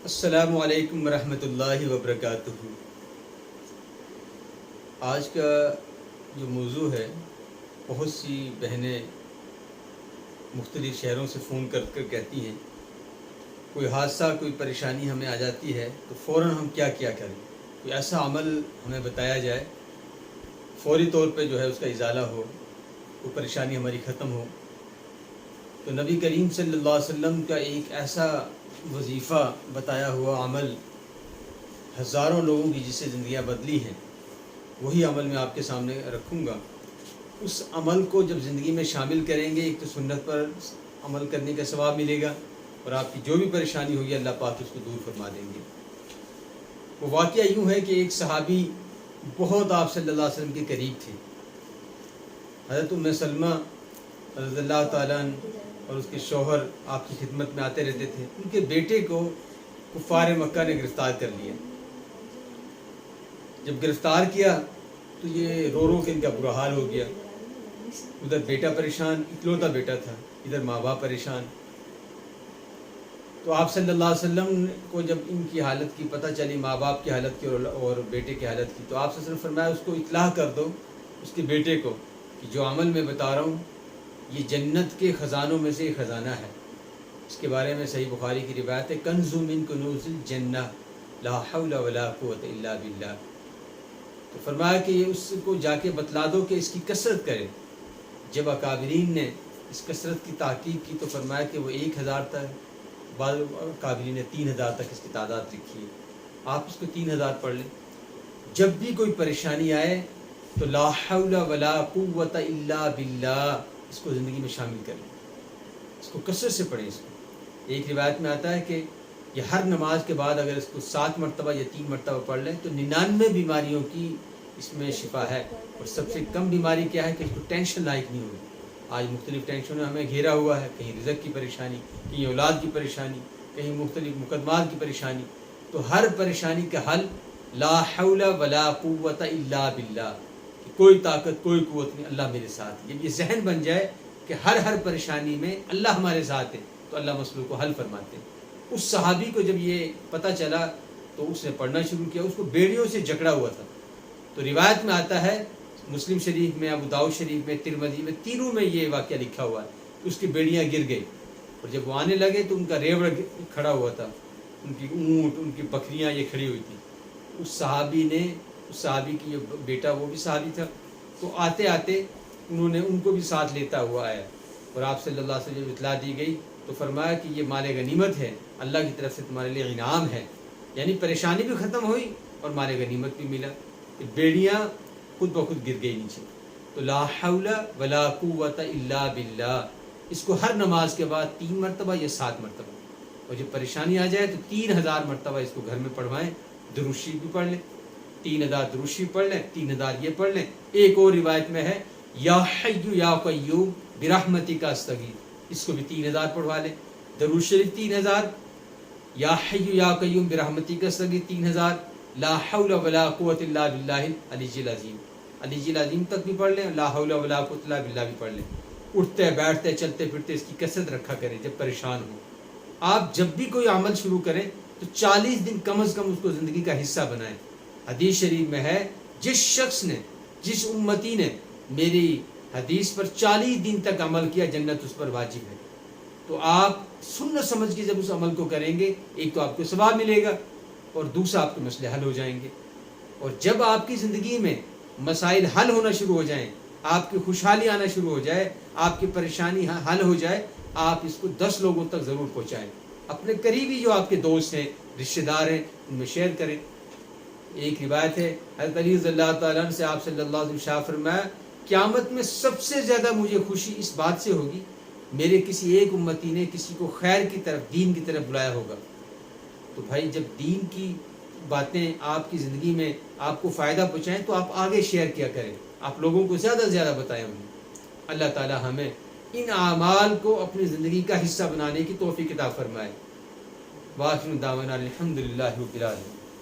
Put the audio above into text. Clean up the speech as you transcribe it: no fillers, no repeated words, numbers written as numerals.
السلام علیکم ورحمۃ اللہ وبرکاتہ۔ آج کا جو موضوع ہے، بہت سی بہنیں مختلف شہروں سے فون کر کر کہتی ہیں کوئی حادثہ کوئی پریشانی ہمیں آ جاتی ہے تو فوراً ہم کیا کریں، کوئی ایسا عمل ہمیں بتایا جائے فوری طور پہ جو ہے اس کا ازالہ ہو، وہ پریشانی ہماری ختم ہو۔ تو نبی کریم صلی اللہ علیہ وسلم کا ایک ایسا وظیفہ بتایا ہوا عمل، ہزاروں لوگوں کی جس سے زندگیاں بدلی ہیں، وہی عمل میں آپ کے سامنے رکھوں گا۔ اس عمل کو جب زندگی میں شامل کریں گے، ایک تو سنت پر عمل کرنے کا ثواب ملے گا، اور آپ کی جو بھی پریشانی ہوگی اللہ پاک اس کو دور فرما دیں گے۔ وہ واقعہ یوں ہے کہ ایک صحابی بہت آپ صلی اللہ علیہ وسلم کے قریب تھے۔ حضرت ام سلمہ رضی اللہ تعالیٰ عنہ اور اس کے شوہر آپ کی خدمت میں آتے رہتے تھے۔ ان کے بیٹے کو کفار مکہ نے گرفتار کر لیا۔ جب گرفتار کیا تو یہ رو رو کے ان کا برا حال ہو گیا۔ ادھر بیٹا پریشان، اکلوتا بیٹا تھا، ادھر ماں باپ پریشان۔ تو آپ صلی اللہ علیہ وسلم کو جب ان کی حالت کی پتہ چلی، ماں باپ کی حالت کی اور بیٹے کی حالت کی، تو آپ صلی اللہ علیہ وسلم فرمایا اس کو اطلاع کر دو، اس کے بیٹے کو، کہ جو عمل میں بتا رہا ہوں یہ جنت کے خزانوں میں سے ایک خزانہ ہے۔ اس کے بارے میں صحیح بخاری کی روایت ہے، کنز من کنوز الجنہ لا حول ولا قوت الا باللہ۔ تو فرمایا کہ یہ اس کو جا کے بتلا دو کہ اس کی کثرت کرے۔ جب اکابرین نے اس کثرت کی تحقیق کی تو فرمایا کہ وہ 1000 تک، بعض اکابرین نے 3000 تک اس کی تعداد لکھی ہے۔ آپ اس کو 3000 پڑھ لیں۔ جب بھی کوئی پریشانی آئے تو لا حول ولا قوت الا باللہ اس کو زندگی میں شامل کریں، اس کو کثرت سے پڑھیں۔ اس کو ایک روایت میں آتا ہے کہ یہ ہر نماز کے بعد اگر اس کو 7 مرتبہ یا 3 مرتبہ پڑھ لیں تو 99 بیماریوں کی اس میں شفا ہے۔ اور سب سے کم بیماری کیا ہے کہ اس کو ٹینشن لائق نہیں ہوگی۔ آج مختلف ٹینشنوں ہمیں گھیرا ہوا ہے، کہیں رزق کی پریشانی، کہیں اولاد کی پریشانی، کہیں مختلف مقدمات کی پریشانی۔ تو ہر پریشانی کا حل لا حول ولا قوت الا باللہ، کہ کوئی طاقت کوئی قوت نہیں، اللہ میرے ساتھ۔ جب یہ ذہن بن جائے کہ ہر پریشانی میں اللہ ہمارے ساتھ ہے تو اللہ مسئلوں کو حل فرماتے ہیں۔ اس صحابی کو جب یہ پتہ چلا تو اس نے پڑھنا شروع کیا۔ اس کو بیڑیوں سے جکڑا ہوا تھا۔ تو روایت میں آتا ہے، مسلم شریف میں، ابو داؤد شریف میں، ترمذی میں، تینوں میں یہ واقعہ لکھا ہوا ہے کہ اس کی بیڑیاں گر گئی، اور جب وہ آنے لگے تو ان کا ریوڑ کھڑا ہوا تھا، ان کی اونٹ، ان کی بکریاں یہ کھڑی ہوئی تھی۔ اس صحابی کی جو بیٹا وہ بھی صحابی تھا، تو آتے آتے انہوں نے ان کو بھی ساتھ لیتا ہوا آیا، اور آپ صلی اللہ علیہ وسلم اطلاع دی گئی تو فرمایا کہ یہ مال غنیمت ہے، اللہ کی طرف سے تمہارے لیے انعام ہے۔ یعنی پریشانی بھی ختم ہوئی اور مال غنیمت بھی ملا۔ بیڑیاں خود بخود گر گئی نیچے۔ تو لا حول ولا قوت الا باللہ اس کو ہر نماز کے بعد 3 مرتبہ یا 7 مرتبہ، اور جب پریشانی آ جائے تو 3000 مرتبہ اس کو گھر میں پڑھوائیں۔ درود شریف بھی پڑھ لیں، 3000 درود شریف پڑھ لیں، 3000 یہ پڑھ لیں۔ ایک اور روایت میں ہے یا حی یا قیوم برحمتک استغیث، اس کو بھی 3000 پڑھوا لیں۔ درود شریف 3000، یا حی یا قیوم برحمتک استغیث 3000، لا حول ولا قوت الا باللہ العلی العظیم، علی العظیم تک بھی پڑھ لیں، لا حول ولا قوت الا باللہ بھی پڑھ لیں۔ اٹھتے بیٹھتے چلتے پھرتے اس کی کثرت رکھا کریں جب پریشان ہو۔ آپ جب بھی کوئی عمل شروع کریں تو 40 دن کم از کم اس کو زندگی کا حصہ بنائیں۔ حدیث شریف میں ہے، جس شخص نے، جس امتی نے میری حدیث پر 40 دن تک عمل کیا جنت اس پر واجب ہے۔ تو آپ سنت سمجھ کے جب اس عمل کو کریں گے، ایک تو آپ کو ثواب ملے گا اور دوسرا آپ کے مسئلے حل ہو جائیں گے۔ اور جب آپ کی زندگی میں مسائل حل ہونا شروع ہو جائیں، آپ کی خوشحالی آنا شروع ہو جائے، آپ کی پریشانی حل ہو جائے، آپ اس کو 10 لوگوں تک ضرور پہنچائیں۔ اپنے قریبی جو آپ کے دوست ہیں، رشتہ دار ہیں، ان میں شیئر کریں۔ ایک روایت ہے حضرت علی رضی اللہ تعالیٰ عنہ سے آپ صلی اللہ علیہ وسلم فرمایا، قیامت میں سب سے زیادہ مجھے خوشی اس بات سے ہوگی میرے کسی ایک امتی نے کسی کو خیر کی طرف، دین کی طرف بلایا ہوگا۔ تو بھائی جب دین کی باتیں آپ کی زندگی میں آپ کو فائدہ پہنچائیں تو آپ آگے شیئر کیا کریں، آپ لوگوں کو زیادہ سے زیادہ بتائیں انہیں۔ اللہ تعالی ہمیں ان اعمال کو اپنی زندگی کا حصہ بنانے کی توفیق عطا فرمائے۔ وآخر دعوانا الحمدللہ رب العالمین۔